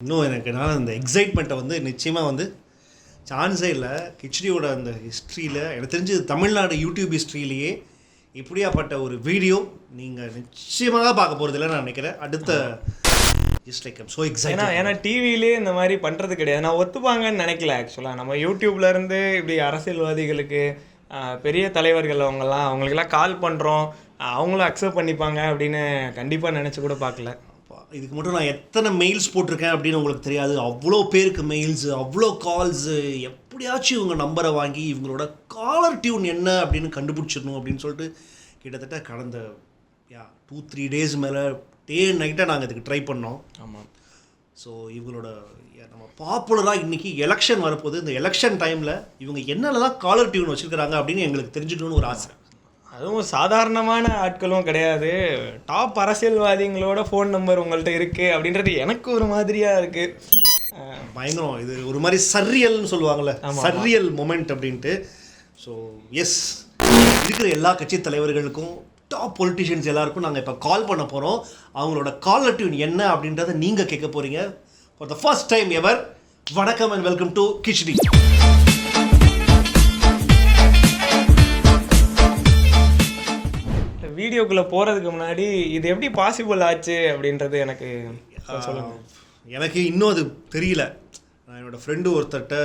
இன்னும் எனக்கு நான் அந்த எக்ஸைட்மெண்ட்டை வந்து நிச்சயமாக வந்து சான்ஸே இல்லை. கிச்சடியோட அந்த ஹிஸ்ட்ரியில் எனக்கு தெரிஞ்சு தமிழ்நாடு யூடியூப் ஹிஸ்ட்ரியிலேயே இப்படியாப்பட்ட ஒரு வீடியோ நீங்கள் நிச்சயமாக பார்க்க போகிறதில்ல நான் நினைக்கிறேன். அடுத்த just like I'm so excited. ஏன்னா டிவிலே இந்த மாதிரி பண்ணுறது கிடையாது. நான் ஒத்துப்பாங்கன்னு நினைக்கல. ஆக்சுவலாக நம்ம யூடியூப்லேருந்து இப்படி அரசியல்வாதிகளுக்கு பெரிய தலைவர்கள் அவங்களுக்கெல்லாம் கால் பண்ணுறோம், அவங்களும் அக்செப்ட் பண்ணிப்பாங்க அப்படின்னு கண்டிப்பாக நினச்சி கூட பார்க்கல. இதுக்கு மட்டும் நான் எத்தனை மெயில்ஸ் போட்டிருக்கேன் அப்படின்னு உங்களுக்கு தெரியாது. அவ்வளோ பேருக்கு மெயில்ஸு, அவ்வளோ கால்ஸு. எப்படியாச்சும் இவங்க நம்பரை வாங்கி இவங்களோட காலர் டியூன் என்ன அப்படின்னு கண்டுபிடிச்சிடணும் அப்படின்னு சொல்லிட்டு கிட்டத்தட்ட கடந்த 2-3 டேஸ் மேலே டே நைட்டாக நாங்கள் இதுக்கு ட்ரை பண்ணோம். ஆமாம். ஸோ இவங்களோட நம்ம பாப்புலராக இன்றைக்கி எலெக்ஷன் வரப்போகுது. இந்த எலெக்ஷன் டைமில் இவங்க என்னென்னலாம் காலர் டியூன் வச்சுருக்கிறாங்க அப்படின்னு எங்களுக்கு தெரிஞ்சுக்கணும்னு ஒரு ஆசை. அதுவும் சாதாரணமான ஆட்களும் கிடையாது. டாப் அரசியல்வாதிகளோட ஃபோன் நம்பர் உங்கள்கிட்ட இருக்குது அப்படின்றது எனக்கு ஒரு மாதிரியாக இருக்குது. பயங்கரம். இது ஒரு மாதிரி சர்ரியல்னு சொல்லுவாங்கள்ல, சர்ரியல் மொமெண்ட் அப்படின்ட்டு. ஸோ எஸ், இருக்கிற எல்லா கட்சி தலைவர்களுக்கும் டாப் பொலிட்டிஷியன்ஸ் எல்லாருக்கும் நாங்கள் இப்போ கால் பண்ண போகிறோம். அவங்களோட காலர் டியூன் என்ன அப்படின்றத நீங்கள் கேட்க போகிறீங்க for the first time ever. வணக்கம் அண்ட் வெல்கம் டு கிச்சடி. வீடியோக்குள்ளே போகிறதுக்கு முன்னாடி இது எப்படி பாசிபிள் ஆச்சு அப்படின்றது எனக்கு சொல்லுங்கள். எனக்கு இன்னும் அது தெரியல. நான் என்னோடய ஃப்ரெண்டு ஒருத்தர்கிட்ட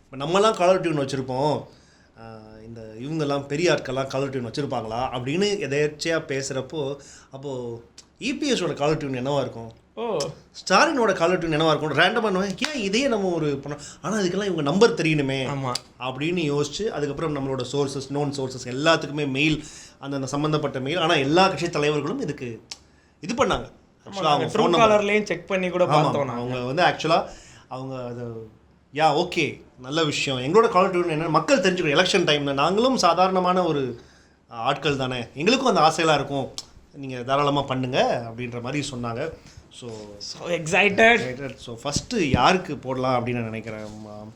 இப்போ நம்மலாம் காலர் டியூன் வச்சுருப்போம், இந்த இவங்கெல்லாம் பெரிய ஆட்கள்லாம் காலர் டியூன் வச்சுருப்பாங்களா அப்படின்னு எதேர்ச்சியாக பேசுகிறப்போ, அப்போது இபிஎஸோட காலர் டியூன் என்னவாக இருக்கும், ஸ்டாலினோட காலர் டியூன் என்னவாக இருக்கும், ரேண்டமாக பண்ணுவேன். ஏன் இதையே நம்ம ஒரு பண்ணோம், ஆனால் அதுக்கெல்லாம் இவங்க நம்பர் தெரியணுமே அப்படின்னு யோசிச்சு அதுக்கப்புறம் நம்மளோட சோர்ஸஸ், நோன் சோர்ஸஸ் எல்லாத்துக்குமே மெயில், அந்தந்த சம்மந்தப்பட்ட மெயில். ஆனால் எல்லா கட்சி தலைவர்களும் இதுக்கு இது பண்ணாங்க. அவங்க ஃபோன் காலர்லேயும் செக் பண்ணி கூட பார்த்தோம். அவங்க வந்து ஆக்சுவலாக அவங்க அது ஓகே நல்ல விஷயம். எங்களோட காலர் டியூன் என்ன மக்கள் தெரிஞ்சுக்கணும். எலெக்ஷன் டைமில் நாங்களும் சாதாரணமான ஒரு ஆட்கள் தானே, எங்களுக்கும் அந்த ஆசையெல்லாம் இருக்கும், நீங்கள் தாராளமாக பண்ணுங்க அப்படின்ற மாதிரி சொன்னாங்க. So excited. ஸோ ஃபஸ்ட்டு யாருக்கு போடலாம் அப்படின்னு நான் நினைக்கிறேன்.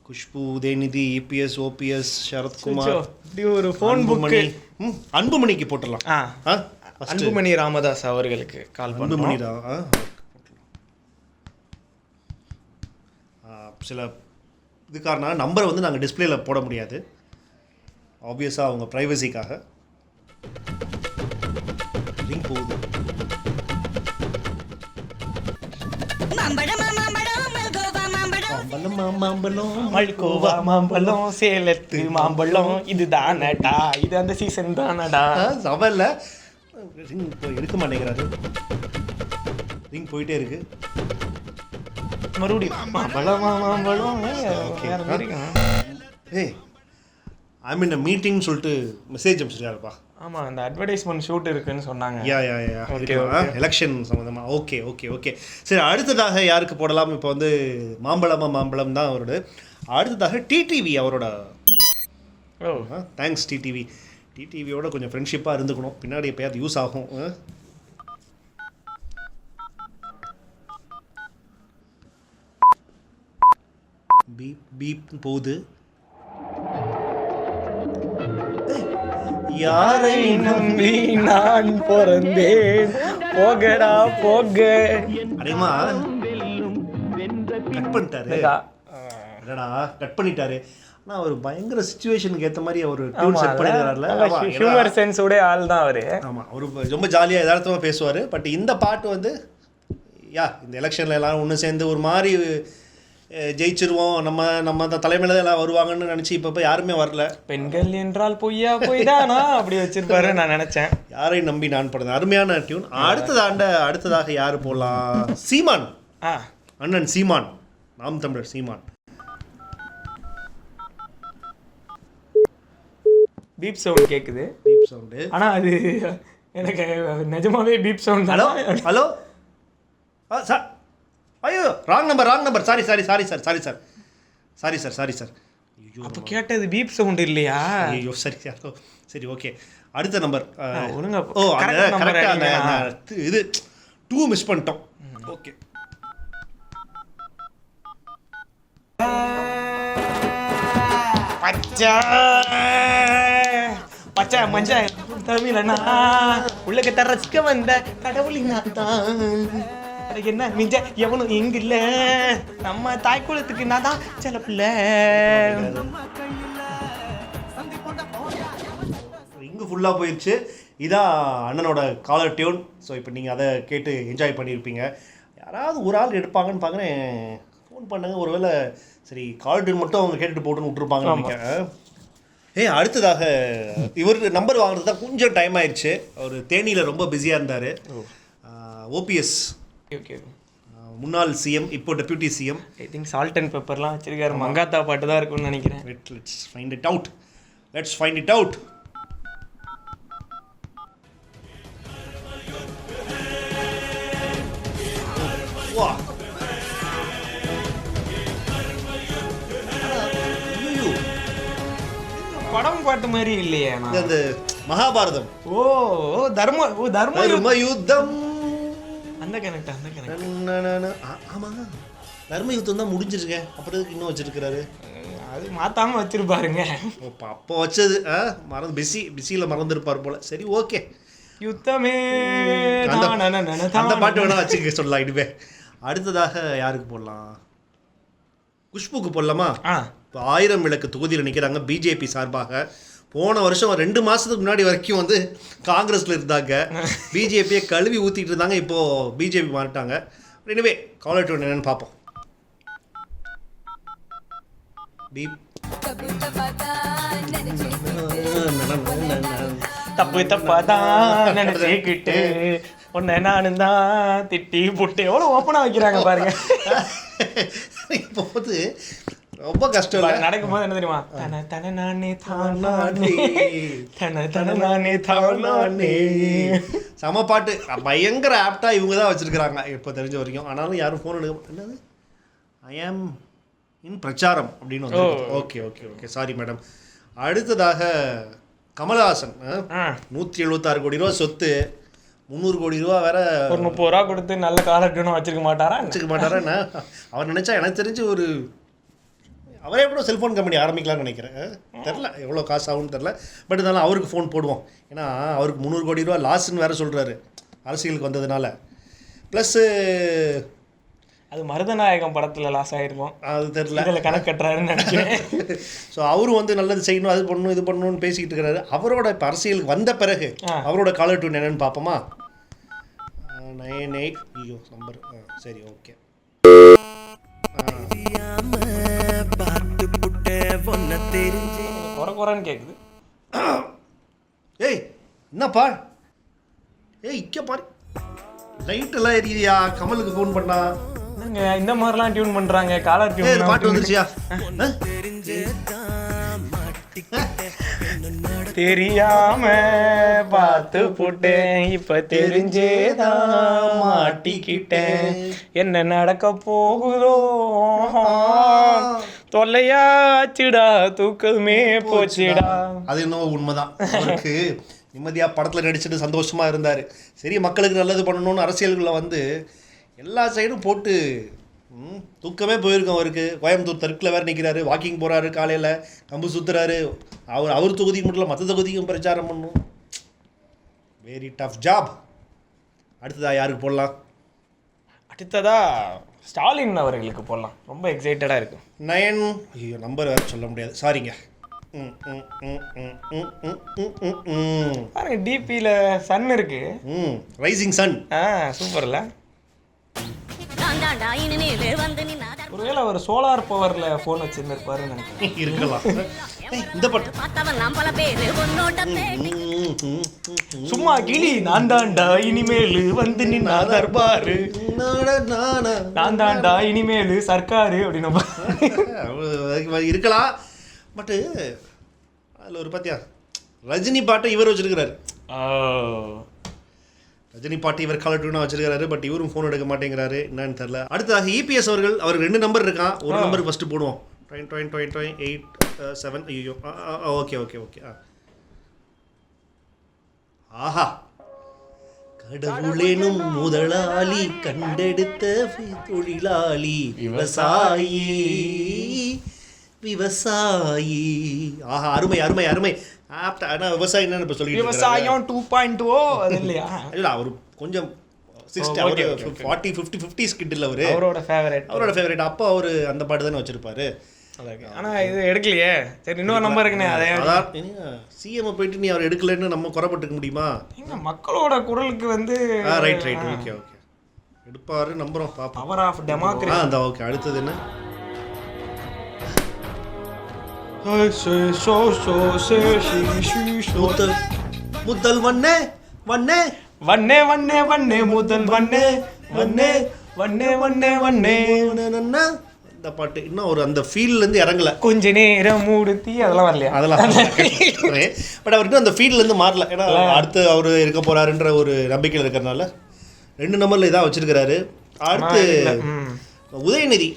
குஷ்பு, உதயநிதி, இபிஎஸ், ஓபிஎஸ், சரத்குமார், இப்படி ஒரு ஃபோன் புக்கு அன்புமணிக்கு போட்டுடலாம். அன்புமணி ராமதாஸ் அவர்களுக்கு கால் அன்புமணி சில இதுக்கான நம்பரை வந்து நாங்கள் டிஸ்பிளேல போட முடியாது, ஆப்வியஸாக அவங்க ப்ரைவசிக்காக. லிங்க் போகுது. மல்கோவா மாம்பழம், சேலத்து மாம்பழம், இது தானடா, இது அந்த சீசன் தானடா. சவல்ல ரிங் இருக்க மாட்டேங்கிறாரு, ரிங் போயிட்டே இருக்கு. மறுபடியும் மாம்பழம் மாம்பழம். ஏய், ஐ மீன் மீட்டிங் சொல்லிட்டு மெசேஜ் அனுப்பிச்சிருக்காருப்பா. ஆமாம், அந்த அட்வர்டைஸ்மெண்ட் ஷூட் இருக்குன்னு சொன்னாங்க. ஓகே, எலெக்ஷன் சம்மந்தமாக. ஓகே ஓகே ஓகே சரி, அடுத்ததாக யாருக்கு போடலாம்? இப்போ வந்து மாம்பழம் தான் அவரோட. அடுத்ததாக டிடிவி அவரோட. Thanks TTV. டிடிவியோட கொஞ்சம் ஃப்ரெண்ட்ஷிப்பாக இருந்துக்கணும், பின்னாடி எப்போயாவது யூஸ் ஆகும். பீப் பீப் போகுது. யாரை நம்பி நான் பிறந்தேன், போகடா போக. அடேமா கட் பண்ணிட்டாரு, என்னடா கட் பண்ணிட்டாரு. ஆனால் அவர் பயங்கர சிச்சுவேஷனுக்கு ஏற்ற மாதிரி அவர் டியூன் செட் பண்ணிடுறாருல. ஹியூமர் சென்ஸோட ஆள் தான் அவர். ஆமாம், அவர் ரொம்ப ஜாலியாக யதார்த்தமாக பேசுவார். பட் இந்த பாட்டு வந்து இந்த எலெக்ஷனில் எல்லாரும் ஒன்று சேர்ந்து ஒரு மாதிரி ஜெயிச்சிருவோம், நம்ம அந்த தலைமையில தான் எல்லாம் வருவாங்கன்னு நினச்சி இப்போ யாருமே வரல. பெண்கள் என்றால் பொய்யா பொய்தானா அப்படி வச்சிருப்பாரு நான் நினச்சேன். யாரையும் நம்பி நான் படுறேன். அருமையான டியூன். அடுத்ததாக யார் போடலாம்? சீமான், அண்ணன் சீமான், நாம் தமிழர் சீமான். பீப் சவுண்ட் கேட்குது. பீப் சவுண்டு, ஆனால் அது எனக்கு நிஜமாவே beep sound. Hello hello sir, ஐயோ ராங் நம்பர், சாரி சார். ஐயோ, அப்போ கேட்டது பீப் சவுண்ட் இல்லையா? ஐயோ சரி ஓகே. அடுத்த நம்பர் ஒழுங்கா. கரெக்டாக அந்த இது 2 மிஸ் பண்ணிட்டோம். ஓகே, பச்சை மஞ்சள் தமிழனா உள்ளுக்கு ரசிக்க வந்த கடவுளினா தான். என்ன மிஞ்ச எவனும் இங்க இல்ல நம்ம தாய் குலத்துக்கு நான் தான் சில பிள்ளை. இங்கு ஃபுல்லாக போயிடுச்சு. இதான் அண்ணனோட காலர் டியூன். ஸோ இப்போ நீங்கள் அதை கேட்டு என்ஜாய் பண்ணியிருப்பீங்க. யாராவது ஒரு ஆள் எடுப்பாங்கன்னு பார்க்குறேன். ஃபோன் பண்ணுங்க. ஒருவேளை சரி காலர் டியூன் மட்டும் அவங்க கேட்டுட்டு போட்டுன்னு விட்டுருப்பாங்கன்னு நினைக்கிறேன். அடுத்ததாக இவர் நம்பர் வாங்குறது தான் கொஞ்சம் டைம் ஆயிடுச்சு. அவர் தேனியில் ரொம்ப பிஸியாக இருந்தார். ஓபிஎஸ் ஓகே முன்னாள் சிஎம், இப்போ deputy CM. I think salt and பெப்பர்லாம் வச்சிருக்காரு. மங்காத்தா பாட்டு தான் இருக்கும்னு நினைக்கிறேன். Let's find it out. வா படம் பாட்டு மாதிரி இல்லையே அந்த மகாபாரதம். தர்ம யுத்தம். அந்த கனெக்ட் ஆமாங்க, தர்ம யுத்தம் தான் முடிஞ்சிருக்கேன். அப்புறம் இன்னும் வச்சிருக்கிறாரு. அது மாத்தாம வச்சிருப்பாருங்க. அப்போ வச்சது மறந்து பிஸியில் மறந்துருப்பார் போல. சரி ஓகே, யுத்தமே அந்த பாட்டு வேணா வச்சுக்க சொல்லலாம். இனிமே அடுத்ததாக யாருக்கு போடலாம்? குஷ்புக்கு போடலாமா? இப்போ 1000 விளக்கு தொகுதியில் நிற்கிறாங்க பிஜேபி சார்பாக. போன வருஷம் 2 மாதத்துக்கு முன்னாடி வரைக்கும் வந்து காங்கிரஸில் இருந்தாங்க. பிஜேபியை கழுவி ஊற்றிட்டு இருந்தாங்க. இப்போது பிஜேபி மாறிட்டாங்க. எனவே காலர் டியூன் என்னன்னு பார்ப்போம். தப்பாதான் நினைச்சுக்கிட்டு உன்னை நானும் தான் திட்டி புட்டு எவ்வளோ ஓப்பனாக வைக்கிறாங்க பாருங்க. இப்போ வந்து ரொம்ப கஷ்டம் நடக்கும்போது என்ன தெரியுமா? செம பாட்டு, பயங்கர ஆப்டா இவங்க தான் வச்சிருக்கிறாங்க இப்போ தெரிஞ்ச வரைக்கும். ஆனாலும் யாரும் ஃபோன் எடுக்க. என்னது ஐ ஆம் இன் பிரச்சாரம் அப்படின்னு வந்து. Okay okay okay sorry madam. அடுத்ததாக கமலஹாசன் 176 கோடி ரூபா சொத்து, 300 கோடி ரூபா வேற. ஒரு 30 ரூபா கொடுத்து நல்ல காலர் டியூனும் வச்சிருக்க மாட்டாரா? அவர் நினைச்சா எனக்கு தெரிஞ்சு ஒரு அவரே கூட செல்ஃபோன் கம்பெனி ஆரம்பிக்கலாம்னு நினைக்கிறேன். தெரில எவ்வளோ காசு ஆகும்னு தெரில. பட் இருந்தாலும் அவருக்கு ஃபோன் போடுவோம். ஏன்னா அவருக்கு 300 கோடி ரூபா லாஸ்ன்னு வேறு சொல்கிறாரு அரசியலுக்கு வந்ததுனால. ப்ளஸ்ஸு அது மருதநாயகம் படத்தில் லாஸ் ஆகிருக்கும். அது தெரில, இதில் கணக்கு கட்டுறாருன்னு நினைக்கிறேன். ஸோ அவரும் வந்து நல்லது செய்யணும், அது பண்ணணும், இது பண்ணணும்னு பேசிக்கிட்டு இருக்கிறாரு. அவரோட இப்போ அரசியலுக்கு வந்த பிறகு அவரோட காலர் டியூன் என்னென்னு பார்ப்போமா? 98 ஐயோ நம்பர். சரி ஓகே. குறைன்னு கேட்குது. ஏய் என்னப்பா? இக்க பாரு, லைட் எல்லாம் எரியுதியா? கமலுக்கு ஃபோன் பண்ணா இந்த மாதிரிலாம் டியூன் பண்றாங்க. காலர் டியூன் பாட்டு வந்துருச்சியா? தெரியாம பார்த்து போட்டேன், இப்ப தெரிஞ்சேதான் மாட்டிக்கிட்டேன். என்ன நடக்க போகுதோ தொல்லையாச்சுடா, தூக்கமே போச்சுடா. அது இன்னும் உண்மைதான். அவருக்கு நிம்மதியாக படத்தில் நடிச்சுட்டு சந்தோஷமாக இருந்தார். சரி மக்களுக்கு நல்லது பண்ணணும்னு அரசியலுக்குள்ளே வந்து எல்லா சைடும் போட்டு தூக்கமே போயிருக்கோம் அவருக்கு. கோயம்புத்தூர் தெற்கில் வேறு நிற்கிறாரு, வாக்கிங் போகிறாரு, காலையில் கம்பு சுற்றுறாரு. அவர் தொகுதிக்கு மட்டும் இல்லை மற்ற தொகுதிக்கும் பிரச்சாரம் பண்ணணும். Very tough job. அடுத்ததாக யாருக்கு போடலாம்? அடுத்ததா ஸ்டாலின் அவர்களுக்கு போடலாம். ரொம்ப எக்ஸைட்டடாக இருக்கு. 9 ஐயோ நம்பர் வேறு சொல்ல முடியாது, சாரிங்க. பாருங்க டிபியில் சன் இருக்கு. Rising sun. சூப்பர்ல. ஒருவேளை ஒரு சோலார் பவர்ல போன் வச்சிருந்திருப்பாருன்னு நினைக்கிறேன். இருக்கலாம். இந்த பாட்டு சும்மா கிளி நான் தாண்டா இனிமேலு வந்து நின்னா தர்பாரு, நான் தாண்டா இனிமேலு சர்க்காரு அப்படின்னு இருக்கலாம். பட்டு அதில் ஒரு பாத்தியா ரஜினி பாட்டை இவர் வச்சிருக்கிறாரு. ரஜினி பாட்டு இவர் காலர் டியூனாக வச்சிருக்காரு. பட் இவரும் ஃபோன் எடுக்க மாட்டேங்கிறாரு, என்னன்னு தெரில. அடுத்ததாக இபிஎஸ் அவர்கள், அவருக்கு 2 நம்பர் இருக்கான். ஒரு நம்பர் ஃபஸ்ட்டு போடுவோம். 8 7. ஐயோ ஓகே ஓகே ஓகே. ஆஹா, கடவுளேனும் முதலாளி கண்டெடுத்த தொழிலாளி விவசாயி விவசாயி. ஆஹா, அருமை அருமை அருமை. ஆப்டா. ஆனால் விவசாயம் என்னன்னு இப்போ சொல்லி விவசாயம் 2.0 அது இல்லையா? இல்லை, அவர் கொஞ்சம் 60 அவரு 40 50 50s கிட் இல்லை அவரு, அவரோட ஃபேவரட். அப்போ அவர் அந்த பாட்டு தானே வச்சிருப்பாரு. ஆனால் இது எடுக்கலையே. சரி, இன்னொரு நம்பர் இருக்குண்ணே. அதே சிஎம் போயிட்டு நீ அவர் எடுக்கலன்னு நம்ம குறைப்பட்டுக்க முடியுமா? மக்களோட குரலுக்கு வந்து ரைட் ஓகே எடுப்பாரு, நம்புறோம், பாப்போம். Power of democracy. அந்த ஓகே. அடுத்தது என்ன? முதல் வண்ணே வண்ணே வண்ணே வண்ணே வண்ணே முதல் வண்ணே வண்ணே வண்ணே வண்ணே வண்ணே இந்த பாட்டு இன்னும் ஒரு அந்த ஃபீல்ட்லேருந்து இறங்கல. கொஞ்ச நேரம் மூடுத்தி அதெல்லாம் வரலையா? அதெல்லாம் பட் அவர் இன்னும் அந்த ஃபீல்ட்லேருந்து மாறல. ஏன்னா அடுத்து அவர் இருக்க போறாருன்ற ஒரு நம்பிக்கையில் இருக்கிறதுனால 2 நம்பரில் இதாக வச்சிருக்கிறாரு. அடுத்து உதயநிதி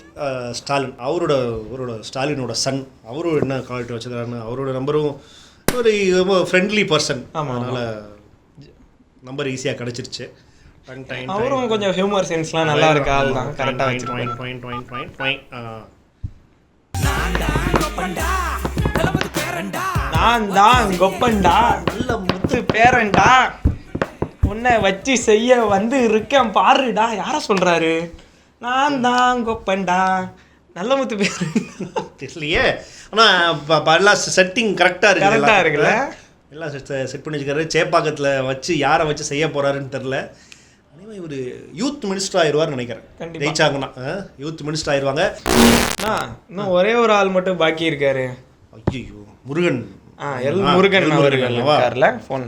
ஸ்டாலின், அவரோட ஸ்டாலினோட சன், அவரும் என்ன குவாலிட்டி வச்சுருக்காருன்னு அவரோட நம்பரும் ஒரு ஃப்ரெண்ட்லி பர்சன், அதனால் நம்பர் ஈஸியாக கிடச்சிருச்சு. அவரும் கொஞ்சம் ஹியூமர் சென்ஸ்லாம் நல்லா இருக்கு. ஆள் தான் கரெக்டாக வச்சிருக்கேன். நான் தான் கொப்பண்டா நல்ல முத்து பேரண்டா உன்னை வச்சு செய்ய வந்து இருக்கேன் பாருடா. யாரை சொல்கிறாரு? நான் தான் கொப்பண்டா நல்ல முத்து பேர் தெரியலையே. ஆனால் எல்லாம் செட்டிங் கரெக்டாக இருக்குல்ல, எல்லாம் செட் பண்ணி வச்சுக்கிறாரு. சேப்பாக்கத்தில் வச்சு யாரை வச்சு செய்ய போகிறாருன்னு தெரில. அதே ஒரு யூத் மினிஸ்டர் ஆயிடுவார்னு நினைக்கிறேன். ஜெயிச்சாங்கன்னா யூத் மினிஸ்டர் ஆயிடுவாங்க. இன்னும் ஒரே ஒரு ஆள் மட்டும் பாக்கி இருக்காரு. ஐயோ, முருகன். முருகன் அவர்கள் ஃபோன்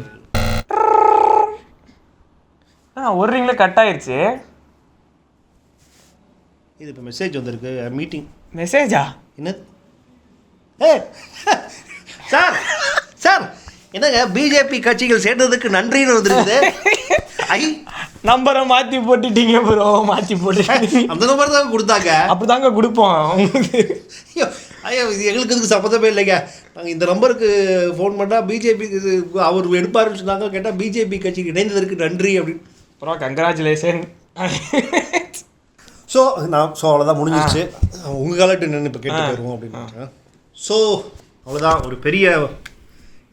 ஒரு ரிங்கில் கட் ஆயிடுச்சு. இது இப்போ மெசேஜ் வந்திருக்கு. மீட்டிங் மெசேஜா? என்ன சார் என்னங்க பிஜேபி கட்சிகள் சேர்ந்ததுக்கு நன்றின்னு வந்துருக்குது. நம்பரை மாற்றி போட்டுட்டீங்க ப்ரோ. மாற்றி போட்டு அந்த நம்பர் தாங்க கொடுத்தாங்க. அப்படி தாங்க கொடுப்போம். ஐயா இது எங்களுக்கு இதுக்கு சம்மந்தமே இல்லைங்க. நாங்கள் இந்த நம்பருக்கு ஃபோன் பண்ணால் பிஜேபி அவர் எடுப்பாருன்னு சொன்னாங்க. கேட்டால் பிஜேபி கட்சிக்கு இணைந்ததற்கு நன்றி அப்படின்னு. Bro congratulation. ஸோ அவ்வளோதான் முடிஞ்சிச்சு. உங்கள் காலட்டு என்னென்னு இப்போ கேட்டு போயிடுவோம் அப்படின்னு. ஸோ அவ்வளோதான், ஒரு பெரிய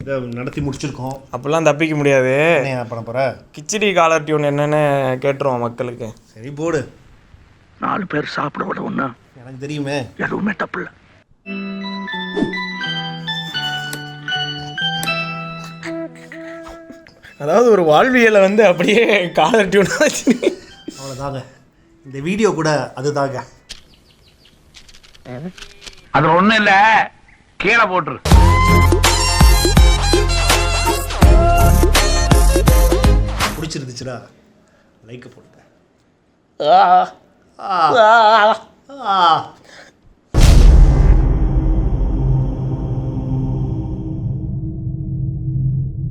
இதை நடத்தி முடிச்சிருக்கோம். அப்போல்லாம் தப்பிக்க முடியாது. என்ன பண்ண போகிறேன்? கிச்சடி காலர் டியூன் என்னென்னு கேட்டுருவோம் மக்களுக்கு. சரி போடு. 4 பேர் சாப்பிட விட ஒன்று எனக்கு தெரியுமே, எதுவுமே தப்பு இல்லை. அதாவது ஒரு வாழ்வியலை வந்து அப்படியே காலர் டியூன் வச்சு அவ்வளோதாங்க. இந்த வீடியோ கூட அதுதாங்க. அது ஒன்றும் இல்லை, கீழே போட்டுரு. பிடிச்சிருந்துச்சுன்னா லைக் போடுங்க.